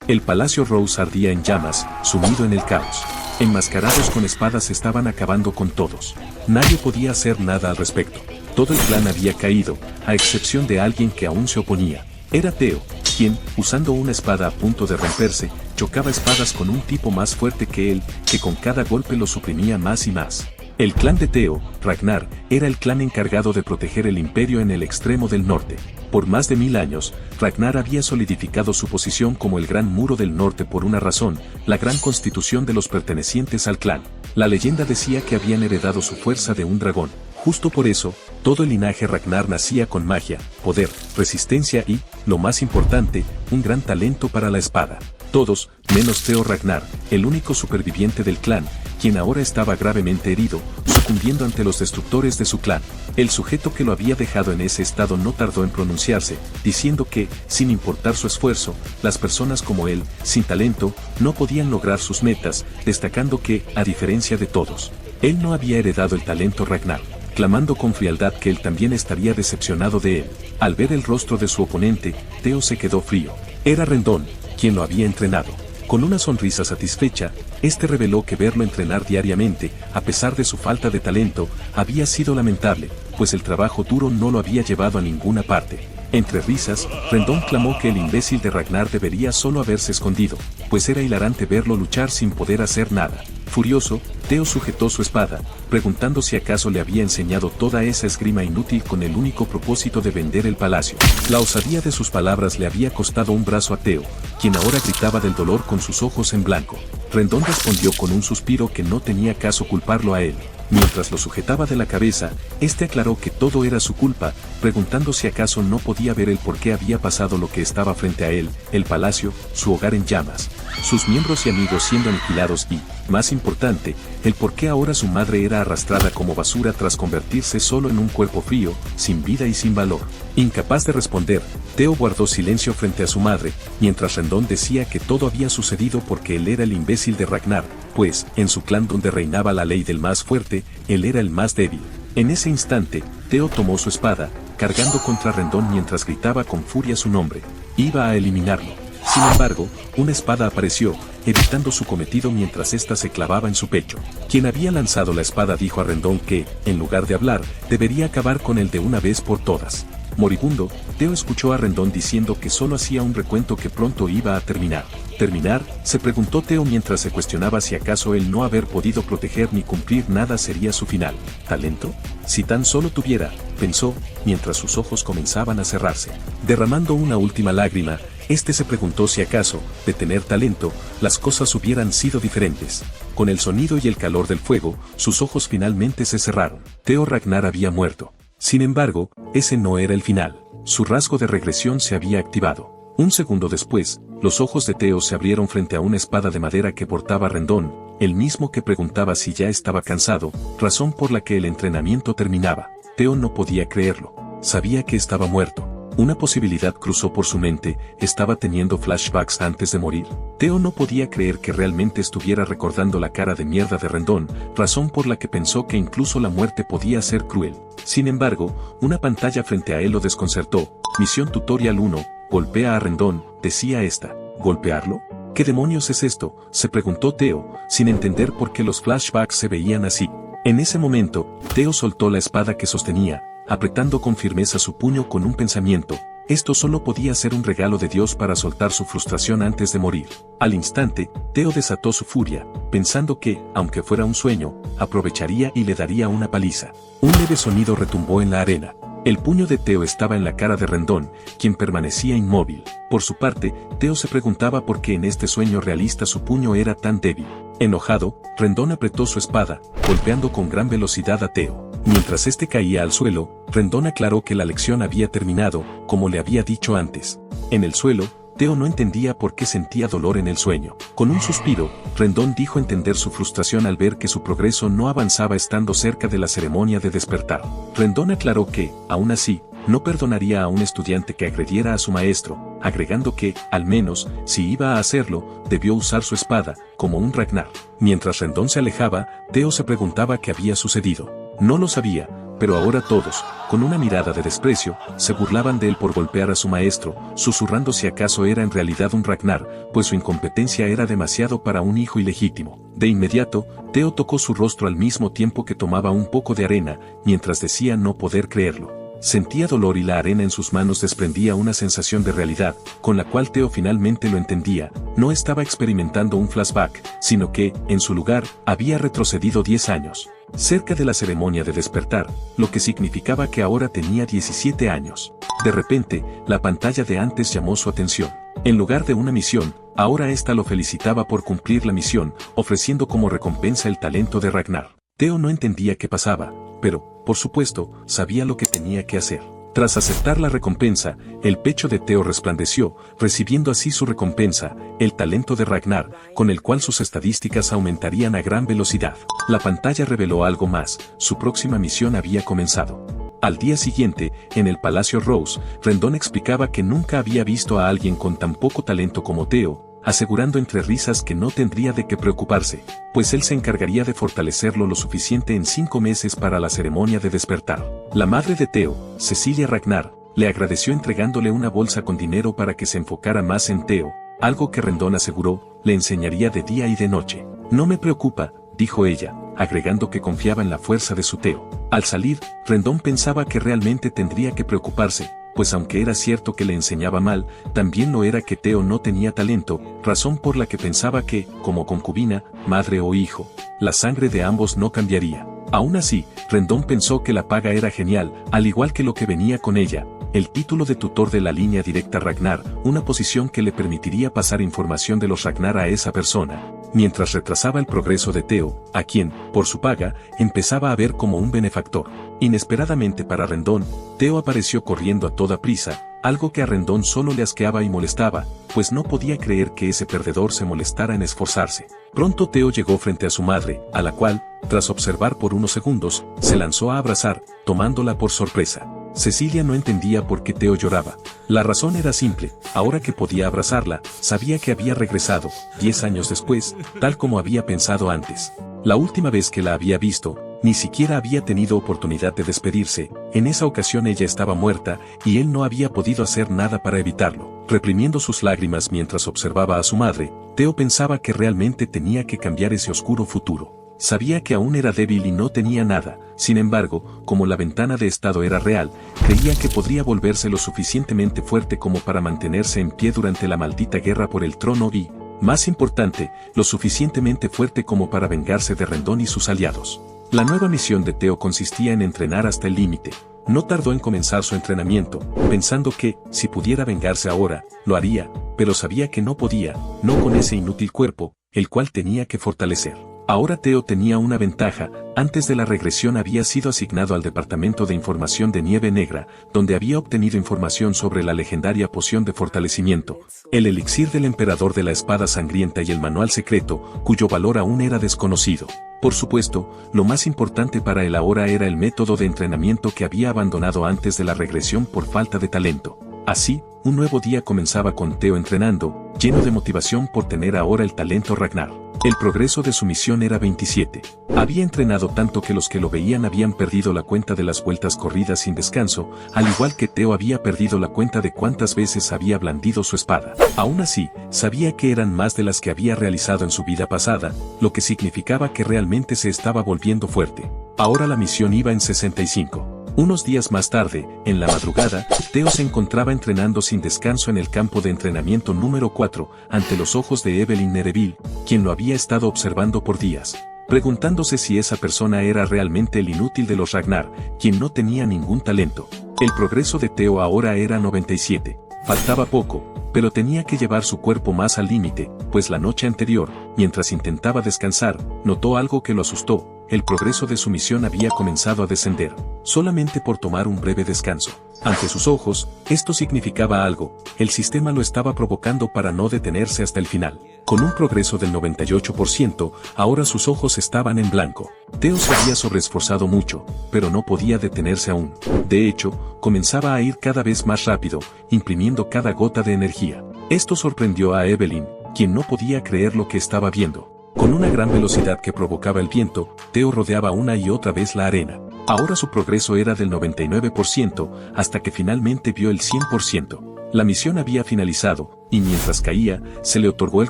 El palacio Rose ardía en llamas, sumido en el caos. Enmascarados con espadas estaban acabando con todos. Nadie podía hacer nada al respecto. Todo el clan había caído, a excepción de alguien que aún se oponía. Era Theo, quien, usando una espada a punto de romperse, chocaba espadas con un tipo más fuerte que él, que con cada golpe lo suprimía más y más. El clan de Theo, Ragnar, era el clan encargado de proteger el imperio en el extremo del norte. Por más de 1000 años, Ragnar había solidificado su posición como el gran muro del norte por una razón, la gran constitución de los pertenecientes al clan. La leyenda decía que habían heredado su fuerza de un dragón. Justo por eso, todo el linaje Ragnar nacía con magia, poder, resistencia y, lo más importante, un gran talento para la espada. Todos, menos Theo Ragnar, el único superviviente del clan, quien ahora estaba gravemente herido, sucumbiendo ante los destructores de su clan. El sujeto que lo había dejado en ese estado no tardó en pronunciarse, diciendo que, sin importar su esfuerzo, las personas como él, sin talento, no podían lograr sus metas, destacando que, a diferencia de todos, él no había heredado el talento Ragnar, clamando con frialdad que él también estaría decepcionado de él. Al ver el rostro de su oponente, Theo se quedó frío. Era Rendón, quien lo había entrenado. Con una sonrisa satisfecha, este reveló que verlo entrenar diariamente, a pesar de su falta de talento, había sido lamentable, pues el trabajo duro no lo había llevado a ninguna parte. Entre risas, Rendón clamó que el imbécil de Ragnar debería solo haberse escondido, pues era hilarante verlo luchar sin poder hacer nada. Furioso, Theo sujetó su espada, preguntando si acaso le había enseñado toda esa esgrima inútil con el único propósito de vender el palacio. La osadía de sus palabras le había costado un brazo a Theo, quien ahora gritaba del dolor con sus ojos en blanco. Rendón respondió con un suspiro que no tenía caso culparlo a él. Mientras lo sujetaba de la cabeza, este aclaró que todo era su culpa, preguntando si acaso no podía ver el por qué había pasado lo que estaba frente a él, el palacio, su hogar en llamas, sus miembros y amigos siendo aniquilados y, más importante, el por qué ahora su madre era arrastrada como basura tras convertirse solo en un cuerpo frío, sin vida y sin valor. Incapaz de responder, Theo guardó silencio frente a su madre, mientras Rendón decía que todo había sucedido porque él era el imbécil de Ragnar, pues, en su clan donde reinaba la ley del más fuerte, él era el más débil. En ese instante, Theo tomó su espada, cargando contra Rendón mientras gritaba con furia su nombre. Iba a eliminarlo. Sin embargo, una espada apareció, evitando su cometido mientras ésta se clavaba en su pecho. Quien había lanzado la espada dijo a Rendón que, en lugar de hablar, debería acabar con él de una vez por todas. Moribundo, Theo escuchó a Rendón diciendo que solo hacía un recuento que pronto iba a terminar. ¿Terminar?, se preguntó Theo mientras se cuestionaba si acaso el no haber podido proteger ni cumplir nada sería su final. ¿Talento? Si tan solo tuviera, pensó, mientras sus ojos comenzaban a cerrarse. Derramando una última lágrima, este se preguntó si acaso, de tener talento, las cosas hubieran sido diferentes. Con el sonido y el calor del fuego, sus ojos finalmente se cerraron. Theo Ragnar había muerto. Sin embargo, ese no era el final. Su rasgo de regresión se había activado. Un segundo después, los ojos de Theo se abrieron frente a una espada de madera que portaba Rendón, el mismo que preguntaba si ya estaba cansado, razón por la que el entrenamiento terminaba. Theo no podía creerlo. Sabía que estaba muerto. Una posibilidad cruzó por su mente, ¿estaba teniendo flashbacks antes de morir? Theo no podía creer que realmente estuviera recordando la cara de mierda de Rendón, razón por la que pensó que incluso la muerte podía ser cruel. Sin embargo, una pantalla frente a él lo desconcertó. Misión Tutorial 1, golpea a Rendón, decía esta. ¿Golpearlo? ¿Qué demonios es esto?, se preguntó Theo, sin entender por qué los flashbacks se veían así. En ese momento, Theo soltó la espada que sostenía, apretando con firmeza su puño con un pensamiento. Esto solo podía ser un regalo de Dios para soltar su frustración antes de morir. Al instante, Theo desató su furia, pensando que, aunque fuera un sueño, aprovecharía y le daría una paliza. Un leve sonido retumbó en la arena. El puño de Theo estaba en la cara de Rendón, quien permanecía inmóvil. Por su parte, Theo se preguntaba por qué en este sueño realista su puño era tan débil. Enojado, Rendón apretó su espada, golpeando con gran velocidad a Theo. Mientras este caía al suelo, Rendón aclaró que la lección había terminado, como le había dicho antes. En el suelo, Theo no entendía por qué sentía dolor en el sueño. Con un suspiro, Rendón dijo entender su frustración al ver que su progreso no avanzaba estando cerca de la ceremonia de despertar. Rendón aclaró que, aún así, no perdonaría a un estudiante que agrediera a su maestro, agregando que, al menos, si iba a hacerlo, debió usar su espada, como un Ragnar. Mientras Rendón se alejaba, Theo se preguntaba qué había sucedido. No lo sabía, pero ahora todos, con una mirada de desprecio, se burlaban de él por golpear a su maestro, susurrando si acaso era en realidad un Ragnar, pues su incompetencia era demasiado para un hijo ilegítimo. De inmediato, Theo tocó su rostro al mismo tiempo que tomaba un poco de arena, mientras decía no poder creerlo. Sentía dolor y la arena en sus manos desprendía una sensación de realidad, con la cual Theo finalmente lo entendía. No estaba experimentando un flashback, sino que, en su lugar, había retrocedido 10 años. Cerca de la ceremonia de despertar, lo que significaba que ahora tenía 17 años. De repente, la pantalla de antes llamó su atención. En lugar de una misión, ahora ésta lo felicitaba por cumplir la misión, ofreciendo como recompensa el talento de Ragnar. Theo no entendía qué pasaba, pero, por supuesto, sabía lo que tenía que hacer. Tras aceptar la recompensa, el pecho de Theo resplandeció, recibiendo así su recompensa, el talento de Ragnar, con el cual sus estadísticas aumentarían a gran velocidad. La pantalla reveló algo más, su próxima misión había comenzado. Al día siguiente, en el Palacio Rose, Rendón explicaba que nunca había visto a alguien con tan poco talento como Theo, asegurando entre risas que no tendría de qué preocuparse, pues él se encargaría de fortalecerlo lo suficiente en 5 meses para la ceremonia de despertar. La madre de Theo, Cecilia Ragnar, le agradeció entregándole una bolsa con dinero para que se enfocara más en Theo, algo que Rendón aseguró, le enseñaría de día y de noche. No me preocupa, dijo ella, agregando que confiaba en la fuerza de su Theo. Al salir, Rendón pensaba que realmente tendría que preocuparse, pues aunque era cierto que le enseñaba mal, también lo era que Theo no tenía talento, razón por la que pensaba que, como concubina, madre o hijo, la sangre de ambos no cambiaría. Aún así, Rendón pensó que la paga era genial, al igual que lo que venía con ella, el título de tutor de la línea directa Ragnar, una posición que le permitiría pasar información de los Ragnar a esa persona, mientras retrasaba el progreso de Theo, a quien, por su paga, empezaba a ver como un benefactor. Inesperadamente para Rendón, Theo apareció corriendo a toda prisa, algo que a Rendón solo le asqueaba y molestaba, pues no podía creer que ese perdedor se molestara en esforzarse. Pronto Theo llegó frente a su madre, a la cual, tras observar por unos segundos, se lanzó a abrazar, tomándola por sorpresa. Cecilia no entendía por qué Theo lloraba. La razón era simple, ahora que podía abrazarla, sabía que había regresado, 10 años después, tal como había pensado antes. La última vez que la había visto, ni siquiera había tenido oportunidad de despedirse, en esa ocasión ella estaba muerta, y él no había podido hacer nada para evitarlo. Reprimiendo sus lágrimas mientras observaba a su madre, Theo pensaba que realmente tenía que cambiar ese oscuro futuro. Sabía que aún era débil y no tenía nada, sin embargo, como la ventana de estado era real, creía que podría volverse lo suficientemente fuerte como para mantenerse en pie durante la maldita guerra por el trono y, más importante, lo suficientemente fuerte como para vengarse de Rendón y sus aliados. La nueva misión de Theo consistía en entrenar hasta el límite. No tardó en comenzar su entrenamiento, pensando que, si pudiera vengarse ahora, lo haría, pero sabía que no podía, no con ese inútil cuerpo, el cual tenía que fortalecer. Ahora Theo tenía una ventaja, antes de la regresión había sido asignado al Departamento de Información de Nieve Negra, donde había obtenido información sobre la legendaria poción de fortalecimiento, el elixir del emperador de la espada sangrienta y el manual secreto, cuyo valor aún era desconocido. Por supuesto, lo más importante para él ahora era el método de entrenamiento que había abandonado antes de la regresión por falta de talento. Así, un nuevo día comenzaba con Theo entrenando, lleno de motivación por tener ahora el talento Ragnar. El progreso de su misión era 27. Había entrenado tanto que los que lo veían habían perdido la cuenta de las vueltas corridas sin descanso, al igual que Theo había perdido la cuenta de cuántas veces había blandido su espada. Aún así, sabía que eran más de las que había realizado en su vida pasada, lo que significaba que realmente se estaba volviendo fuerte. Ahora la misión iba en 65. Unos días más tarde, en la madrugada, Theo se encontraba entrenando sin descanso en el campo de entrenamiento número 4, ante los ojos de Evelyn Nereville, quien lo había estado observando por días, preguntándose si esa persona era realmente el inútil de los Ragnar, quien no tenía ningún talento. El progreso de Theo ahora era 97. Faltaba poco, pero tenía que llevar su cuerpo más al límite, pues la noche anterior, mientras intentaba descansar, notó algo que lo asustó. El progreso de su misión había comenzado a descender, solamente por tomar un breve descanso. Ante sus ojos, esto significaba algo, el sistema lo estaba provocando para no detenerse hasta el final. Con un progreso del 98%, ahora sus ojos estaban en blanco. Theo se había sobreesforzado mucho, pero no podía detenerse aún. De hecho, comenzaba a ir cada vez más rápido, imprimiendo cada gota de energía. Esto sorprendió a Evelyn, quien no podía creer lo que estaba viendo. Con una gran velocidad que provocaba el viento, Theo rodeaba una y otra vez la arena. Ahora su progreso era del 99%, hasta que finalmente vio el 100%. La misión había finalizado, y mientras caía, se le otorgó el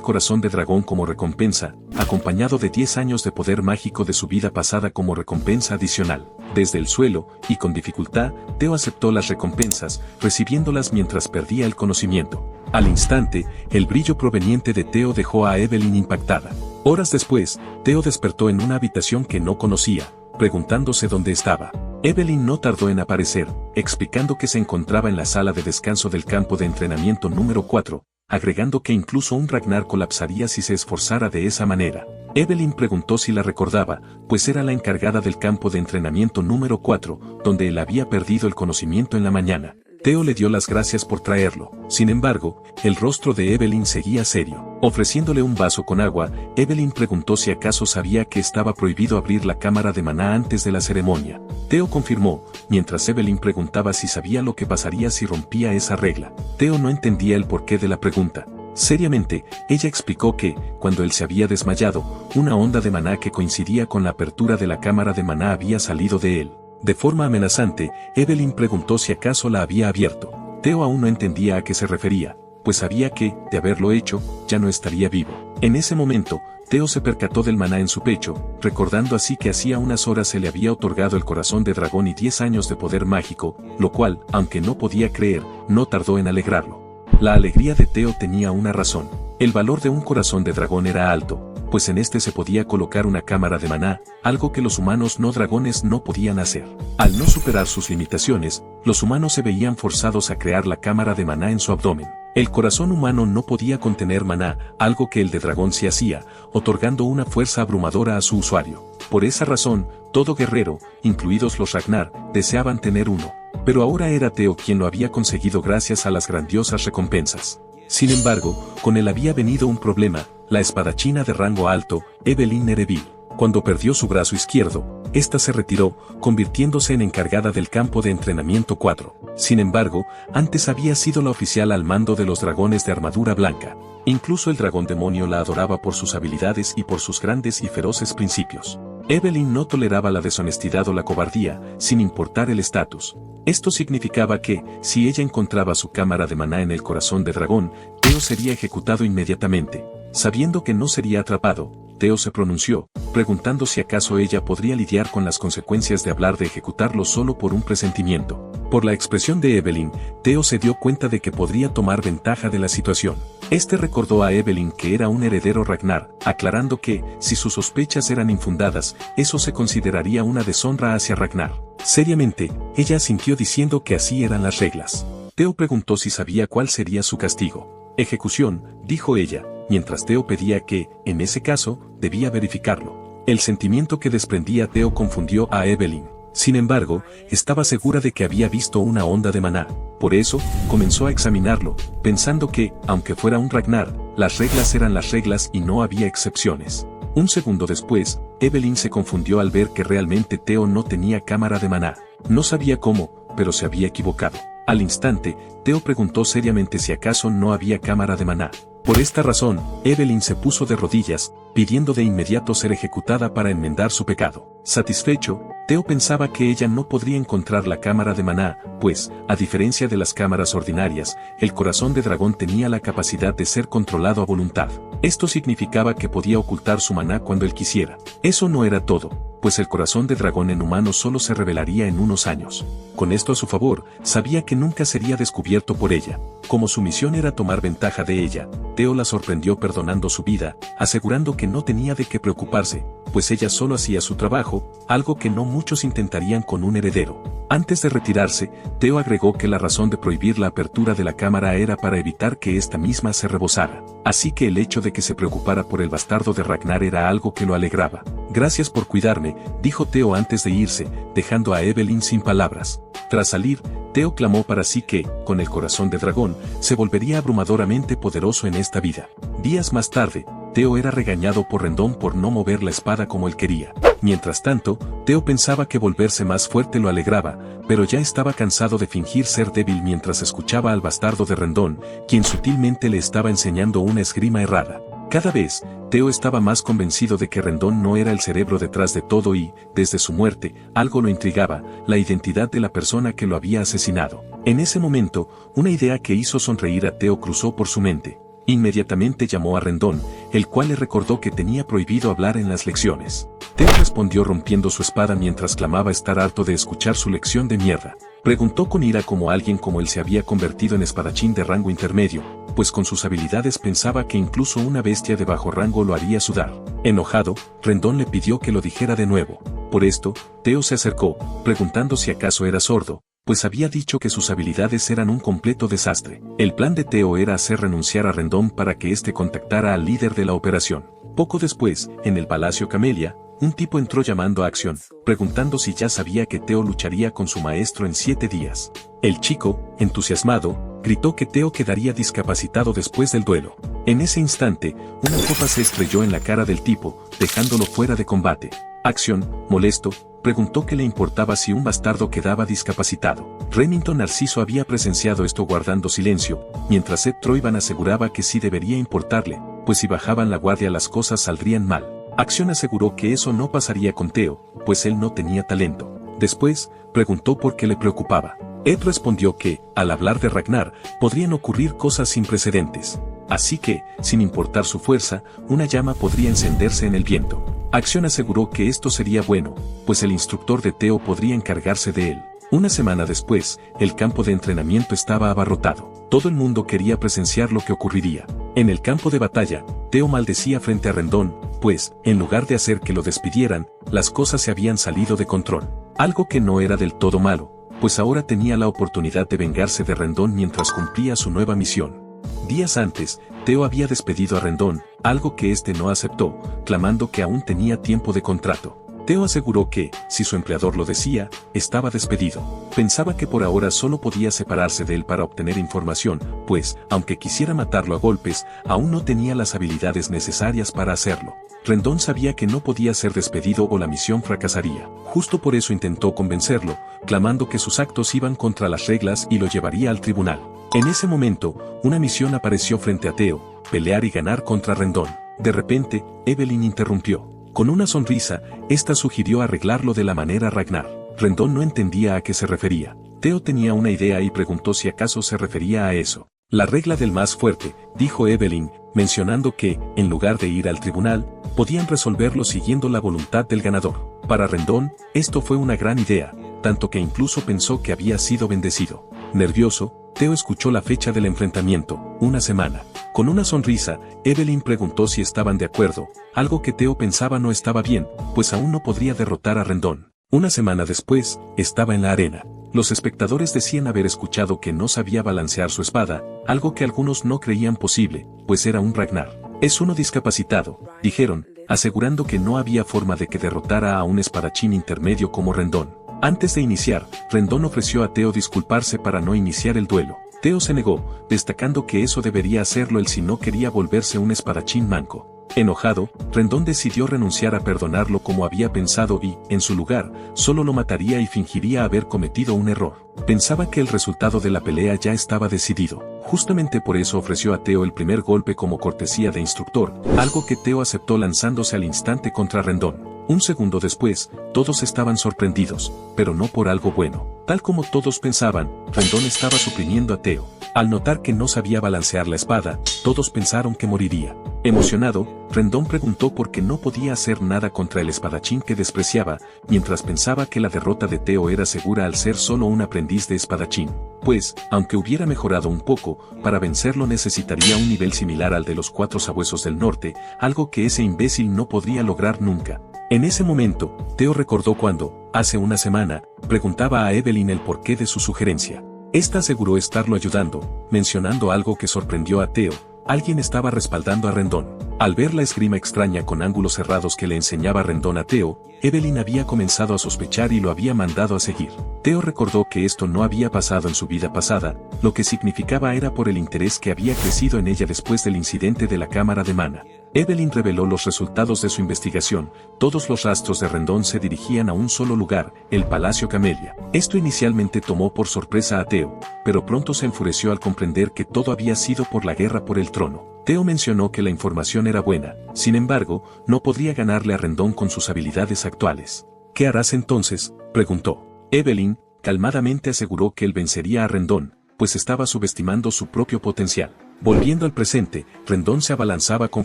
corazón de dragón como recompensa, acompañado de 10 años de poder mágico de su vida pasada como recompensa adicional. Desde el suelo, y con dificultad, Theo aceptó las recompensas, recibiéndolas mientras perdía el conocimiento. Al instante, el brillo proveniente de Theo dejó a Evelyn impactada. Horas después, Theo despertó en una habitación que no conocía, preguntándose dónde estaba. Evelyn no tardó en aparecer, explicando que se encontraba en la sala de descanso del campo de entrenamiento número 4, agregando que incluso un Ragnar colapsaría si se esforzara de esa manera. Evelyn preguntó si la recordaba, pues era la encargada del campo de entrenamiento número 4, donde él había perdido el conocimiento en la mañana. Theo le dio las gracias por traerlo. Sin embargo, el rostro de Evelyn seguía serio. Ofreciéndole un vaso con agua, Evelyn preguntó si acaso sabía que estaba prohibido abrir la cámara de maná antes de la ceremonia. Theo confirmó, mientras Evelyn preguntaba si sabía lo que pasaría si rompía esa regla. Theo no entendía el porqué de la pregunta. Seriamente, ella explicó que, cuando él se había desmayado, una onda de maná que coincidía con la apertura de la cámara de maná había salido de él. De forma amenazante, Evelyn preguntó si acaso la había abierto. Theo aún no entendía a qué se refería, pues sabía que, de haberlo hecho, ya no estaría vivo. En ese momento, Theo se percató del maná en su pecho, recordando así que hacía unas horas se le había otorgado el corazón de dragón y 10 años de poder mágico, lo cual, aunque no podía creer, no tardó en alegrarlo. La alegría de Theo tenía una razón. El valor de un corazón de dragón era alto, pues en este se podía colocar una cámara de maná, algo que los humanos no dragones no podían hacer. Al no superar sus limitaciones, los humanos se veían forzados a crear la cámara de maná en su abdomen. El corazón humano no podía contener maná, algo que el de dragón sí hacía, otorgando una fuerza abrumadora a su usuario. Por esa razón, todo guerrero, incluidos los Ragnar, deseaban tener uno. Pero ahora era Theo quien lo había conseguido gracias a las grandiosas recompensas. Sin embargo, con él había venido un problema: la espadachina de rango alto, Evelyn Nereville. Cuando perdió su brazo izquierdo, ésta se retiró, convirtiéndose en encargada del campo de entrenamiento 4. Sin embargo, antes había sido la oficial al mando de los dragones de armadura blanca. Incluso el dragón demonio la adoraba por sus habilidades y por sus grandes y feroces principios. Evelyn no toleraba la deshonestidad o la cobardía, sin importar el estatus. Esto significaba que, si ella encontraba su cámara de maná en el corazón de dragón, Theo sería ejecutado inmediatamente. Sabiendo que no sería atrapado, Theo se pronunció, preguntando si acaso ella podría lidiar con las consecuencias de hablar de ejecutarlo solo por un presentimiento. Por la expresión de Evelyn, Theo se dio cuenta de que podría tomar ventaja de la situación. Este recordó a Evelyn que era un heredero Ragnar, aclarando que, si sus sospechas eran infundadas, eso se consideraría una deshonra hacia Ragnar. Seriamente, ella asintió diciendo que así eran las reglas. Theo preguntó si sabía cuál sería su castigo. Ejecución, dijo ella, mientras Theo pedía que, en ese caso, debía verificarlo. El sentimiento que desprendía Theo confundió a Evelyn. Sin embargo, estaba segura de que había visto una onda de maná. Por eso, comenzó a examinarlo, pensando que, aunque fuera un Ragnar, las reglas eran las reglas y no había excepciones. Un segundo después, Evelyn se confundió al ver que realmente Theo no tenía cámara de maná. No sabía cómo, pero se había equivocado. Al instante, Theo preguntó seriamente si acaso no había cámara de maná. Por esta razón, Evelyn se puso de rodillas, pidiendo de inmediato ser ejecutada para enmendar su pecado. Satisfecho, Theo pensaba que ella no podría encontrar la cámara de maná, pues, a diferencia de las cámaras ordinarias, el corazón de dragón tenía la capacidad de ser controlado a voluntad. Esto significaba que podía ocultar su maná cuando él quisiera. Eso no era todo, pues el corazón de dragón en humano solo se revelaría en unos años. Con esto a su favor, sabía que nunca sería descubierto por ella. Como su misión era tomar ventaja de ella, Theo la sorprendió perdonando su vida, asegurando que no tenía de qué preocuparse, pues ella solo hacía su trabajo, algo que no muchos intentarían con un heredero. Antes de retirarse, Theo agregó que la razón de prohibir la apertura de la cámara era para evitar que esta misma se rebosara. Así que el hecho de que se preocupara por el bastardo de Ragnar era algo que lo alegraba. Gracias por cuidarme, dijo Theo antes de irse, dejando a Evelyn sin palabras. Tras salir, Theo clamó para sí que, con el corazón de dragón, se volvería abrumadoramente poderoso en esta vida. Días más tarde, Theo era regañado por Rendón por no mover la espada como él quería. Mientras tanto, Theo pensaba que volverse más fuerte lo alegraba, pero ya estaba cansado de fingir ser débil mientras escuchaba al bastardo de Rendón, quien sutilmente le estaba enseñando una esgrima errada. Cada vez, Teo estaba más convencido de que Rendón no era el cerebro detrás de todo y, desde su muerte, algo lo intrigaba, la identidad de la persona que lo había asesinado. En ese momento, una idea que hizo sonreír a Teo cruzó por su mente. Inmediatamente llamó a Rendón, el cual le recordó que tenía prohibido hablar en las lecciones. Teo respondió rompiendo su espada mientras clamaba estar harto de escuchar su lección de mierda. Preguntó con ira cómo alguien como él se había convertido en espadachín de rango intermedio, pues con sus habilidades pensaba que incluso una bestia de bajo rango lo haría sudar. Enojado, Rendón le pidió que lo dijera de nuevo. Por esto, Teo se acercó, preguntando si acaso era sordo, pues había dicho que sus habilidades eran un completo desastre. El plan de Teo era hacer renunciar a Rendón para que éste contactara al líder de la operación. Poco después, en el Palacio Camelia, un tipo entró llamando a acción, preguntando si ya sabía que Teo lucharía con su maestro en 7 días. El chico, entusiasmado, gritó que Teo quedaría discapacitado después del duelo. En ese instante, una copa se estrelló en la cara del tipo, dejándolo fuera de combate. Acción, molesto, preguntó qué le importaba si un bastardo quedaba discapacitado. Remington Narciso había presenciado esto guardando silencio, mientras Ed Troyvan aseguraba que sí debería importarle, pues si bajaban la guardia las cosas saldrían mal. Acción aseguró que eso no pasaría con Teo, pues él no tenía talento. Después, preguntó por qué le preocupaba. Ed respondió que, al hablar de Ragnar, podrían ocurrir cosas sin precedentes. Así que, sin importar su fuerza, una llama podría encenderse en el viento. Acción aseguró que esto sería bueno, pues el instructor de Teo podría encargarse de él. Una semana después, el campo de entrenamiento estaba abarrotado. Todo el mundo quería presenciar lo que ocurriría. En el campo de batalla, Teo maldecía frente a Rendón, pues, en lugar de hacer que lo despidieran, las cosas se habían salido de control. Algo que no era del todo malo, pues ahora tenía la oportunidad de vengarse de Rendón mientras cumplía su nueva misión. Días antes, Teo había despedido a Rendón, algo que éste no aceptó, clamando que aún tenía tiempo de contrato. Teo aseguró que, si su empleador lo decía, estaba despedido. Pensaba que por ahora solo podía separarse de él para obtener información, pues, aunque quisiera matarlo a golpes, aún no tenía las habilidades necesarias para hacerlo. Rendón sabía que no podía ser despedido o la misión fracasaría. Justo por eso intentó convencerlo, clamando que sus actos iban contra las reglas y lo llevaría al tribunal. En ese momento, una misión apareció frente a Teo, pelear y ganar contra Rendón. De repente, Evelyn interrumpió. Con una sonrisa, esta sugirió arreglarlo de la manera Ragnar. Rendón no entendía a qué se refería. Teo tenía una idea y preguntó si acaso se refería a eso. La regla del más fuerte, dijo Evelyn, mencionando que, en lugar de ir al tribunal, podían resolverlo siguiendo la voluntad del ganador. Para Rendón, esto fue una gran idea, tanto que incluso pensó que había sido bendecido. Nervioso, Teo escuchó la fecha del enfrentamiento, una semana. Con una sonrisa, Evelyn preguntó si estaban de acuerdo, algo que Teo pensaba no estaba bien, pues aún no podría derrotar a Rendón. Una semana después, estaba en la arena. Los espectadores decían haber escuchado que no sabía balancear su espada, algo que algunos no creían posible, pues era un Ragnar. Es uno discapacitado, dijeron, asegurando que no había forma de que derrotara a un espadachín intermedio como Rendón. Antes de iniciar, Rendón ofreció a Teo disculparse para no iniciar el duelo. Teo se negó, destacando que eso debería hacerlo él si no quería volverse un espadachín manco. Enojado, Rendón decidió renunciar a perdonarlo como había pensado y, en su lugar, solo lo mataría y fingiría haber cometido un error. Pensaba que el resultado de la pelea ya estaba decidido. Justamente por eso ofreció a Teo el primer golpe como cortesía de instructor, algo que Teo aceptó lanzándose al instante contra Rendón. Un segundo después, todos estaban sorprendidos, pero no por algo bueno. Tal como todos pensaban, Rendón estaba suprimiendo a Teo. Al notar que no sabía balancear la espada, todos pensaron que moriría. Emocionado, Rendón preguntó por qué no podía hacer nada contra el espadachín que despreciaba, mientras pensaba que la derrota de Teo era segura al ser solo un aprendiz de espadachín. Pues, aunque hubiera mejorado un poco, para vencerlo necesitaría un nivel similar al de los 4 sabuesos del norte, algo que ese imbécil no podría lograr nunca. En ese momento, Teo recordó cuando, hace una semana, preguntaba a Evelyn el porqué de su sugerencia. Esta aseguró estarlo ayudando, mencionando algo que sorprendió a Teo. Alguien estaba respaldando a Rendón. Al ver la esgrima extraña con ángulos cerrados que le enseñaba Rendón a Teo, Evelyn había comenzado a sospechar y lo había mandado a seguir. Teo recordó que esto no había pasado en su vida pasada, lo que significaba era por el interés que había crecido en ella después del incidente de la cámara de Mana. Evelyn reveló los resultados de su investigación. Todos los rastros de Rendón se dirigían a un solo lugar, el Palacio Camelia. Esto inicialmente tomó por sorpresa a Teo, pero pronto se enfureció al comprender que todo había sido por la guerra por el trono. Theo mencionó que la información era buena, sin embargo, no podría ganarle a Rendón con sus habilidades actuales. ¿Qué harás entonces?, preguntó. Evelyn, calmadamente aseguró que él vencería a Rendón, pues estaba subestimando su propio potencial. Volviendo al presente, Rendón se abalanzaba con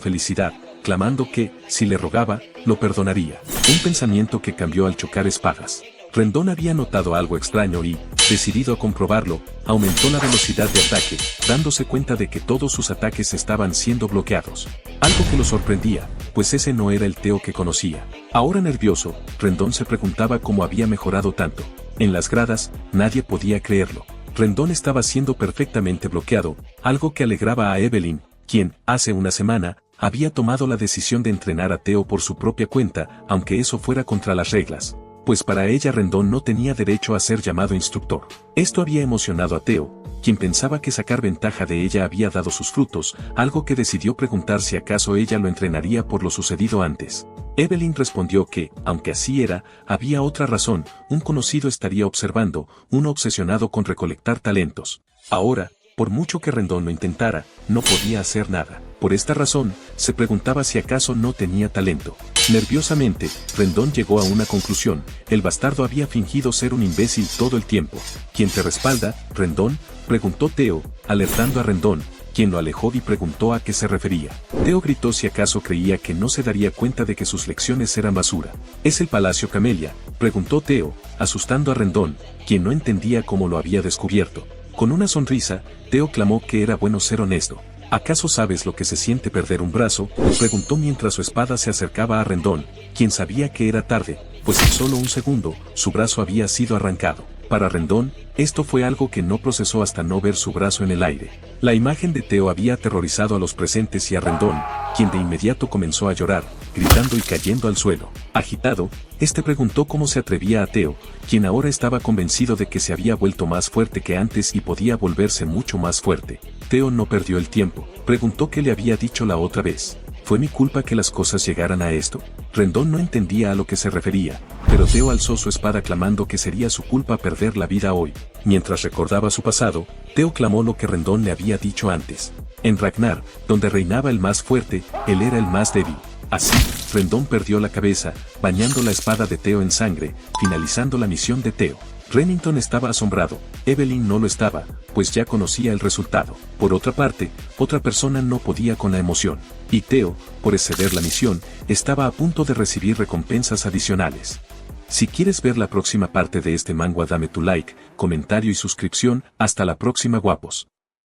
felicidad, clamando que, si le rogaba, lo perdonaría. Un pensamiento que cambió al chocar espadas. Rendón había notado algo extraño y, decidido a comprobarlo, aumentó la velocidad de ataque, dándose cuenta de que todos sus ataques estaban siendo bloqueados. Algo que lo sorprendía, pues ese no era el Theo que conocía. Ahora nervioso, Rendón se preguntaba cómo había mejorado tanto. En las gradas, nadie podía creerlo. Rendón estaba siendo perfectamente bloqueado, algo que alegraba a Evelyn, quien, hace una semana, había tomado la decisión de entrenar a Theo por su propia cuenta, aunque eso fuera contra las reglas. Pues para ella Rendón no tenía derecho a ser llamado instructor. Esto había emocionado a Theo, quien pensaba que sacar ventaja de ella había dado sus frutos, algo que decidió preguntar si acaso ella lo entrenaría por lo sucedido antes. Evelyn respondió que, aunque así era, había otra razón, un conocido estaría observando, uno obsesionado con recolectar talentos. Ahora, por mucho que Rendón lo intentara, no podía hacer nada. Por esta razón, se preguntaba si acaso no tenía talento. Nerviosamente, Rendón llegó a una conclusión: el bastardo había fingido ser un imbécil todo el tiempo. ¿Quién te respalda, Rendón?, preguntó Theo, alertando a Rendón, quien lo alejó y preguntó a qué se refería. Theo gritó si acaso creía que no se daría cuenta de que sus lecciones eran basura. ¿Es el Palacio Camelia?, preguntó Theo, asustando a Rendón, quien no entendía cómo lo había descubierto. Con una sonrisa, Theo clamó que era bueno ser honesto. ¿Acaso sabes lo que se siente perder un brazo?, preguntó mientras su espada se acercaba a Rendón, quien sabía que era tarde, pues en solo un segundo, su brazo había sido arrancado. Para Rendón, esto fue algo que no procesó hasta no ver su brazo en el aire. La imagen de Theo había aterrorizado a los presentes y a Rendón, quien de inmediato comenzó a llorar, gritando y cayendo al suelo. Agitado, este preguntó cómo se atrevía a Theo, quien ahora estaba convencido de que se había vuelto más fuerte que antes y podía volverse mucho más fuerte. Theo no perdió el tiempo, preguntó qué le había dicho la otra vez. ¿Fue mi culpa que las cosas llegaran a esto? Rendón no entendía a lo que se refería, pero Theo alzó su espada clamando que sería su culpa perder la vida hoy. Mientras recordaba su pasado, Theo clamó lo que Rendón le había dicho antes. En Ragnar, donde reinaba el más fuerte, él era el más débil. Así, Rendón perdió la cabeza, bañando la espada de Theo en sangre, finalizando la misión de Theo. Remington estaba asombrado, Evelyn no lo estaba, pues ya conocía el resultado. Por otra parte, otra persona no podía con la emoción. Y Theo, por exceder la misión, estaba a punto de recibir recompensas adicionales. Si quieres ver la próxima parte de este manga, dame tu like, comentario y suscripción. Hasta la próxima, guapos.